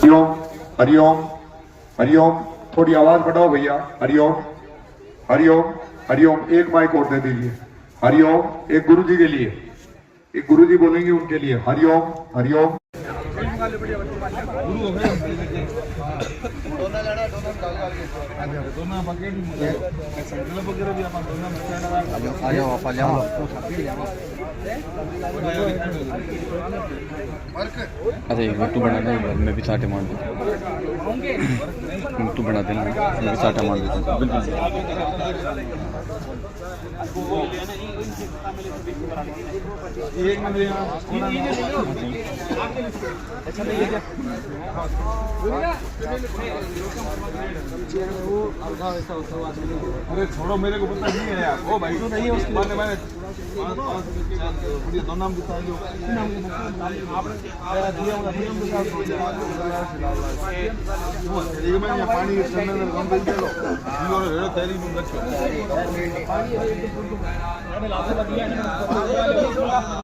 हरिओम हरिओम हरिओम। थोड़ी आवाज बढ़ाओ भैया। हरिओम हरिओम हरिओम। एक माइक और दे दीजिए। हरिओम। एक गुरु जी के लिए, एक गुरु जी बोलेंगे उनके लिए। हरिओम हरिओम। अरे तू बना दे, मैं भी चाटे मार दूँ। तू बना देना, मैं भी चाटा मार दूँ। अरे छोड़ो, मेरे को पता नहीं है यार। ओ भाई तो नहीं है उसके बाद मैंने दो नाम बता दो। आपने दिया होगा नियम के साथ एक मैं पानी के अंदर बंद कर लो। ये रे तैयारी में रखो।